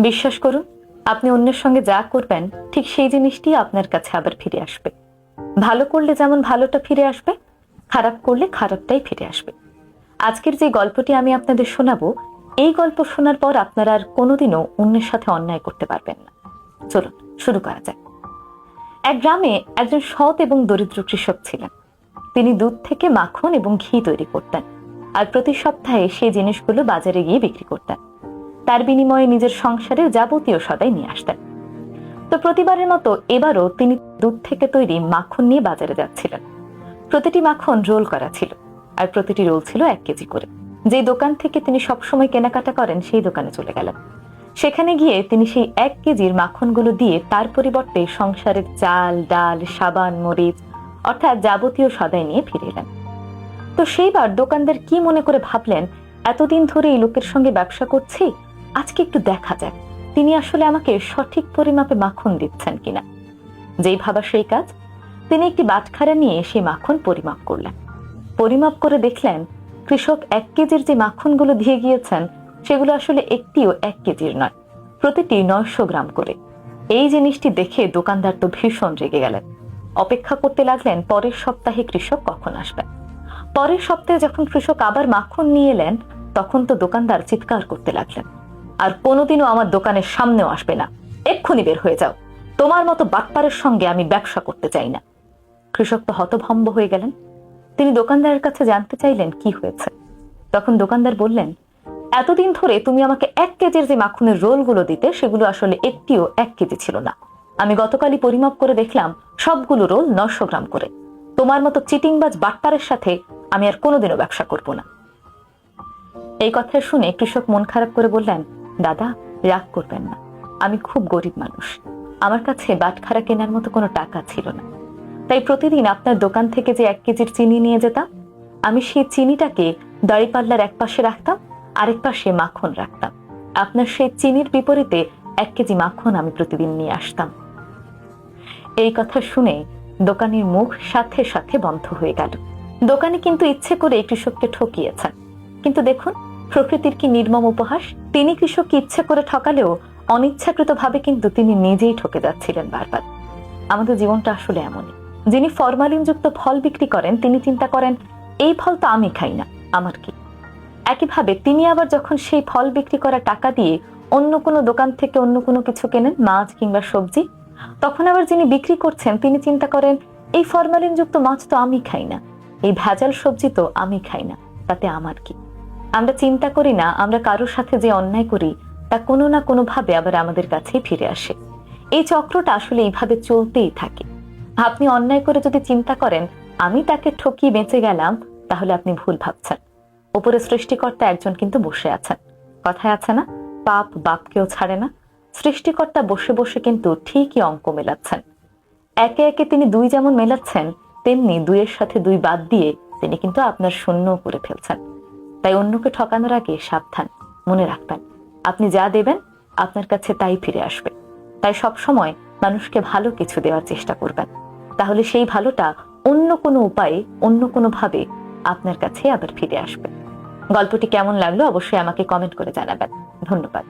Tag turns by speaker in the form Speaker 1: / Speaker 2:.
Speaker 1: বিশ্বাস করুন, আপনি অন্যের সঙ্গে যা করবেন ঠিক সেই জিনিসটি আপনার কাছে আবার ফিরে আসবে। ভালো করলে যেমন ভালোটা ফিরে আসবে, খারাপ করলে খারাপটাই ফিরে আসবে। আজকের যে গল্পটি আমি আপনাদের শোনাবো, এই গল্প শোনার পর আপনারা আর কোনোদিনও অন্যের সাথে অন্যায় করতে পারবেন না। চলুন শুরু করা যাক। এক গ্রামে একজন সৎ এবং দরিদ্র কৃষক ছিলেন। তিনি দুধ থেকে মাখন এবং ঘি তৈরি করতেন, আর প্রতি সপ্তাহে সেই জিনিসগুলো বাজারে গিয়ে বিক্রি করতেন। তার বিনিময়ে নিজের সংসারের যাবতীয় সদাই নিয়ে আসতেন। তো প্রতিবারের মতো এবারও তিনি দুধ থেকে তৈরি মাখন নিয়ে বাজারে যাচ্ছিলেন। প্রতিটি মাখন রোল করা ছিল, আর প্রতিটি রোল ছিল 1 কেজি করে। যে দোকান থেকে তিনি সবসময় কেনাকাটা করেন সেই দোকানে চলে গেলেন। সেখানে গিয়ে তিনি সেই 1 কেজির মাখনগুলো দিয়ে তার পরিবর্তে সংসারের চাল, ডাল, সাবান, মরিচ অর্থাৎ যাবতীয় সদাই নিয়ে ফিরে এলেন। তো সেইবার দোকানদার কি মনে করে ভাবলেন, এতদিন ধরে এই লোকের সঙ্গে ব্যবসা করছি, আজকে একটু দেখা যাক তিনি আসলে আমাকে সঠিক পরিমাপে মাখন দিচ্ছেন কিনা। যেই ভাবা সেই কাজ, তিনি একটি বাটখারা নিয়ে সেই মাখন পরিমাপ করলেন। পরিমাপ করে দেখলেন কৃষক 1 কেজির যে মাখনগুলো দিয়ে গিয়েছেন সেগুলো আসলে একটিও 1 কেজির নয়, প্রতিটি 900 গ্রাম করে। এই জিনিসটি দেখে দোকানদার তো ভীষণ রেগে গেলেন। অপেক্ষা করতে লাগলেন পরের সপ্তাহে কৃষক কখন আসবেন। পরের সপ্তাহে যখন কৃষক আবার মাখন নিয়ে এলেন, তখন তো দোকানদার চিৎকার করতে লাগলেন, আর কোনোদিনও আমার দোকানের সামনেও আসবে না, এক্ষুনি বের হয়ে যাও, তোমার মতো বাটপারের সঙ্গে আমি ব্যবসা করতে চাই না। কৃষক তো হতভম্ব হয়ে গেলেন। তিনি দোকানদারের কাছে জানতে চাইলেন কি হয়েছে। তখন দোকানদার বললেন, এতদিন ধরে তুমি আমাকে 1 কেজির যে মাখনের রোলগুলো দিতে সেগুলো আসলে একটিও 1 কেজি ছিল না। আমি গতকালই পরিমাপ করে দেখলাম সবগুলো রোল 900 গ্রাম করে। তোমার মতো চিটিংবাজ বাটপারের সাথে আমি আর কোনোদিনও ব্যবসা করব না। এই কথা শুনে কৃষক মন খারাপ করে বললেন, দাদা রাগ করবেন না, আমি খুব গরিব মানুষ, আমার কাছে বাটখারা কেনার মতো কোনো টাকা ছিল না। তাই প্রতিদিন আপনার দোকান থেকে যে 1 কেজির চিনি নিয়ে যেতাম, আমি সেই চিনিটাকে দাঁড়িপাল্লার এক পাশে রাখতাম, আরেক পাশে মাখন রাখতাম। আপনার সেই চিনির বিপরীতে 1 কেজি মাখন আমি প্রতিদিন নিয়ে আসতাম। এই কথা শুনে দোকানের মুখ সাথে সাথে বন্ধ হয়ে গেল। দোকানে কিন্তু ইচ্ছে করে কৃষককে ঠকিয়েছেন, কিন্তু দেখুন প্রকৃতির কি নির্মম উপহাস। তিনি কৃষককে ইচ্ছে করে ঠকালেও অনিচ্ছাকৃত ভাবে কিন্তু তিনি নিজেই ঠকে যাচ্ছিলেন বারবার। আমাদের জীবনটা আসলে এমনই। যিনি ফরমালিনযুক্ত ফল বিক্রি করেন তিনি চিন্তা করেন, এই ফল তো আমি খাই না, আমার কি। একইভাবে তিনি আবার যখন সেই ফল বিক্রি করা টাকা দিয়ে অন্য কোনো দোকান থেকে অন্য কোনো কিছু কেনেন, মাছ কিংবা সবজি, তখন আবার যিনি বিক্রি করছেন তিনি চিন্তা করেন, এই ফরমালিনযুক্ত মাছ তো আমি খাই না, এই ভেজাল সবজি তো আমি খাই না, তাতে আমার কি। আমরা চিন্তা করি না আমরা কারোর সাথে যে অন্যায় করি তা কোনো না কোনো ভাবে আবার আমাদের কাছেই ফিরে আসে। এই চক্রটা আসলে এইভাবে চলতেই থাকে। আপনি অন্যায় করে যদি চিন্তা করেন আমি তাকে ঠকিয়ে বেঁচে গেলাম, তাহলে আপনি ভুল ভাবছেন। উপরে সৃষ্টিকর্তা একজন কিন্তু বসে আছেন। কথায় আছে না, পাপ বাপকেও ছাড়ে না। সৃষ্টিকর্তা বসে বসে কিন্তু ঠিকই অঙ্ক মেলাচ্ছেন। একে একে তিনি 2 যেমন মেলাচ্ছেন, তেমনি 2-এর সাথে 2 বাদ দিয়ে তিনি কিন্তু আপনার শূন্য করে ফেলছেন। তাই অন্যকে ঠকানোর আগে সাবধান, মনে রাখবেন আপনি যা দেবেন আপনার কাছে তাই ফিরে আসবে। তাই সব সময় মানুষকে ভালো কিছু দেওয়ার চেষ্টা করবেন, তাহলে সেই ভালোটা অন্য কোনো উপায়ে অন্য কোনো ভাবে আপনার কাছে আবার ফিরে আসবে। গল্পটি কেমন লাগলো অবশ্যই আমাকে কমেন্ট করে জানাবেন। ধন্যবাদ।